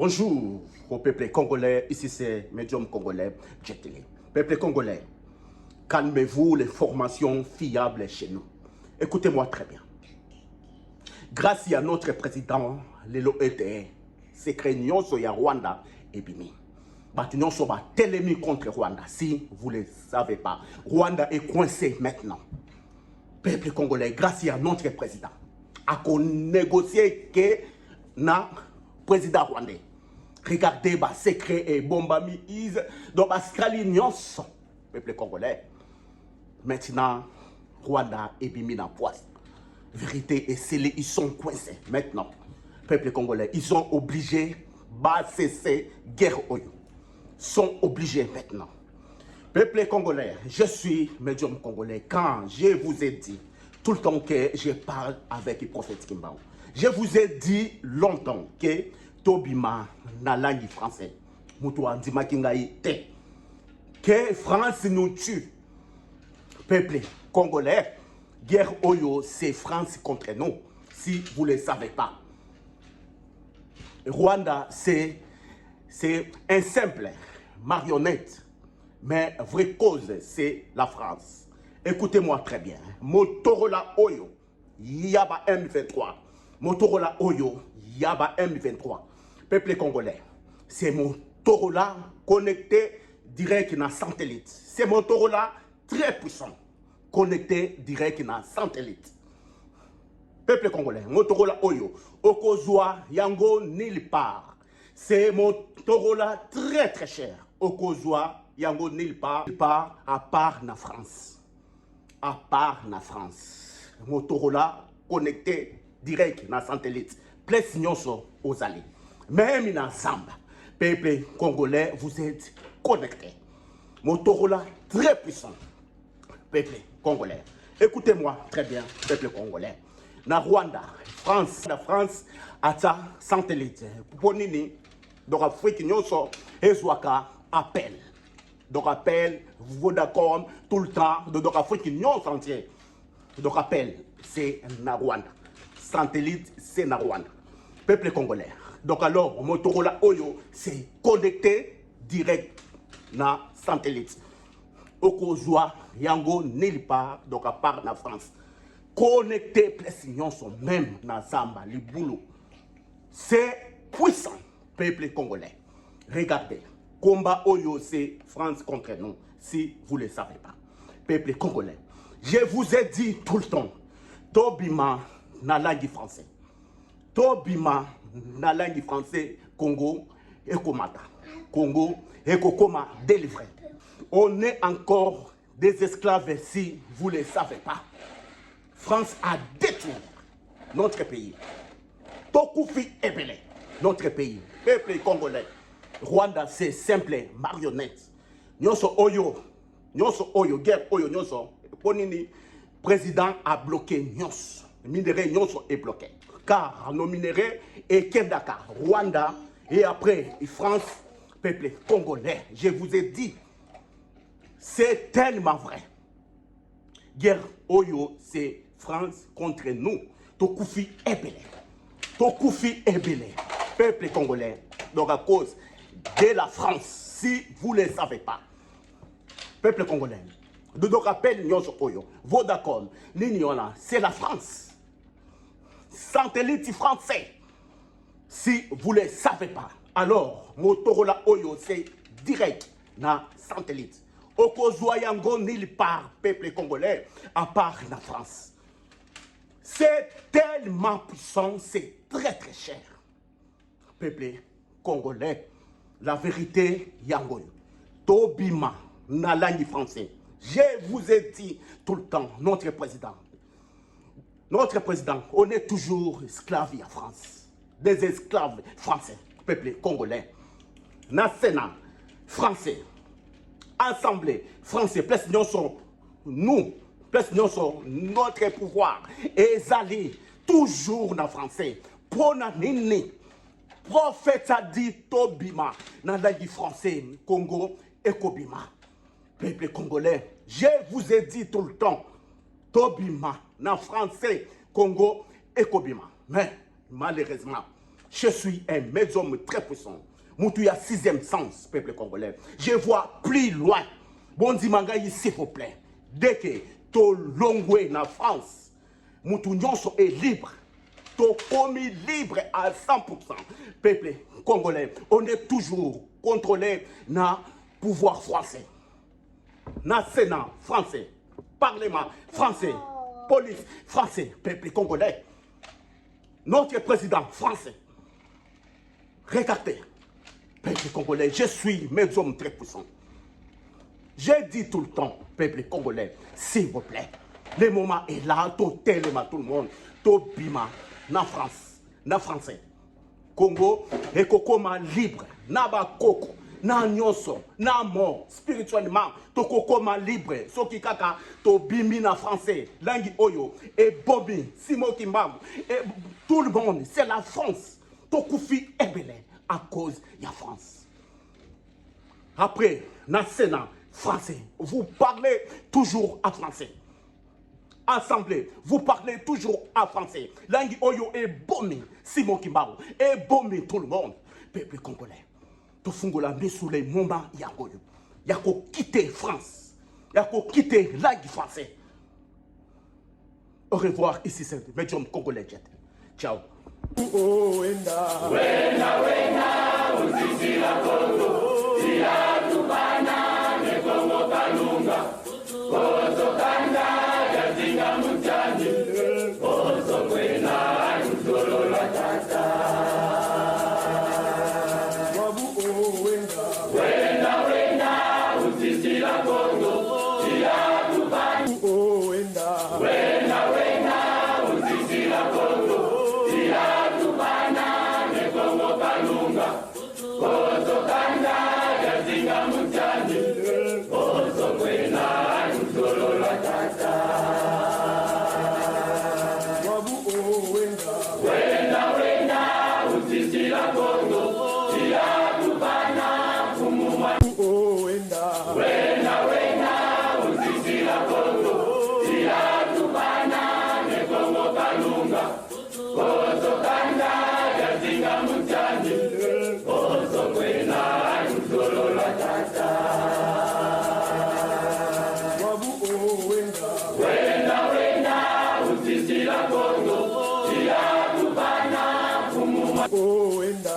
Bonjour au peuple congolais, ici c'est Médium Congolais, Djeteli. Peuple congolais, calmez-vous, les formations fiables chez nous. Écoutez-moi très bien. Grâce à notre président, Lelo Ete, secret nyonso ya Rwanda et Bimi. Batu nyonso ba telemi contre Rwanda. Si vous ne le savez pas, Rwanda est coincé maintenant. Peuple congolais, grâce à notre président, a qu'on négocié que na président rwandais. Regardez, bah, secret et bombami is dans ma nyonso, peuple congolais. Maintenant, Rwanda est bimi dans poisse. Vérité et scellée, ils sont coincés. Maintenant, peuple congolais, ils sont obligés de cesser guerre oyo. Sont obligés maintenant. Peuple congolais, je suis médium congolais. Quand je vous ai dit, tout le temps que je parle avec le prophète Kimbao, je vous ai dit longtemps que Tobima na langue française. Moutou andima kingaï te. Que France nous tue. Peuple congolais, guerre oyo, c'est France contre nous. Si vous ne le savez pas. Rwanda, c'est un simple marionnette. Mais vraie cause, c'est la France. Écoutez-moi très bien. Motorola Oyo, Yaba M23. Motorola Oyo, Yaba M23. Peuple congolais, c'est Motorola connecté direct dans satellite. C'est Motorola très puissant, connecté direct dans satellite. Peuple congolais, Motorola Oyo, Okozwa Yango nulle part. C'est Motorola très cher. Okozwa Yango nulle part à part na France. À part na France. Motorola connecté direct dans satellite. Plus nyonso aux alliés. Même dans Zamba. Peuple congolais, vous êtes connectés. Motorola très puissant. Peuple congolais. Écoutez-moi très bien, peuple congolais. Na Rwanda, France, la France a sa satellite. Ponini, donc Afrique nyonso, ezwaka appel. Donc appel, Vodacom, tout le temps, donc Afrique nyonso entière. Donc appel, c'est na Rwanda. Satellite, c'est na Rwanda. Peuple congolais. Donc alors, Motorola Oyo, c'est connecté direct na satellite. Okozwa, Yango, nulle part, donc à part na France. Connecté, plus nyonso, même na Zamba, le boulot. C'est puissant, peuple congolais. Regardez. Combat Oyo, c'est France contre nous, si vous ne le savez pas. Peuple congolais, je vous ai dit tout le temps, Tobima na langue française. Tobima na langue française, Congo et Komata. Congo et Kokoma délivré. On est encore des esclaves si vous ne le savez pas. France a détruit notre pays. Tokufi Ebele, notre pays. Peuple congolais. Rwanda, c'est simple marionnette. Nyonso Oyo, guerre Oyo, Nyonso, Ponini, président a bloqué Nyonso. Minerai Nyonso est bloqué. Car nos minéraux est Kendaka, Rwanda, et après France, peuple congolais. Je vous ai dit, c'est tellement vrai. Guerre Oyo, c'est France contre nous. Tokufi Ebele. Tokufi Ebele. Peuple congolais. Donc à cause de la France, si vous ne le savez pas. Peuple congolais, donc appel Nyonso Oyo, Vodacom, l'Union, c'est la France. Satellite français. Si vous ne le savez pas, alors Motorola Oyo, c'est direct na satellite. Okozwa Yango nulle part, peuple congolais, à part la France. C'est tellement puissant, c'est très cher. Peuple congolais, la vérité, Yango. Tobima, na langue française. Je vous ai dit tout le temps, notre président, on est toujours esclaves à France. Des esclaves français, peuple congolais. Na Sénat, français. Assemblée, français, plus nous, plus notre pouvoir. Et alliés, toujours na français. Ponanini. Prophète a dit Tobima, dans la langue française, Congo et Kobima. Peuple congolais, je vous ai dit tout le temps, Tobima, dans français, Congo et Kobima. Mais malheureusement, Je suis un médium très puissant. Moutou a sixième sens, peuple congolais. Je vois plus loin. Bon dimanga, s'il vous plaît. Dès que to longwe na France, Moutou nyonso est libre. To commis libre à 100%. Peuple congolais, on est toujours contrôlé na pouvoir français. Na Sénat français. Parlement français. Police français. Peuple congolais. Notre président français. Regardez. Peuple congolais, je suis médium très puissant. J'ai dit tout le temps, peuple congolais, s'il vous plaît, le moment est là, tout le monde, tout bima, na France, na français. Congo, et kokoma libre, na ba koko, na nyonso, na mort, spirituellement, to kokoma libre, so ki kaka, to bimi na français, langi oyo, et Bobby, Simon Kimbangu, et tout le monde, c'est la France, to koufi ebele. À cause de la France. Après, dans le Sénat français, vous parlez toujours en français. Assemblée, vous parlez toujours en français. Langue Oyo est bomi, Simon Kimbaru, et bomi tout le monde. Peuple congolais, tout fungola sous les moments yakoyo. Yako quitter France. Yako quitter langue français. Au revoir, ici c'est le médium congolais. Ciao. Wenda uzizila Kongo ila tubana ne Kongo kalunga ozo kanda yazinga mutani ozo kwena nzolola tata wabu wenda uzizila Kongo ila tubana wenda uzizila Kongo Ozo kanda yazinga mutani Ozo kwena nzolola tata Wabu wenda uzizila Kongo Ila tubana kumuma Wenda uzizila Kongo Ila tubana ne Kongo kalunga Ozo kanda yazinga mutani Ozo kwena nzolola tata Wabu wenda uzizila Kongo Ila tubana kumuma Wenda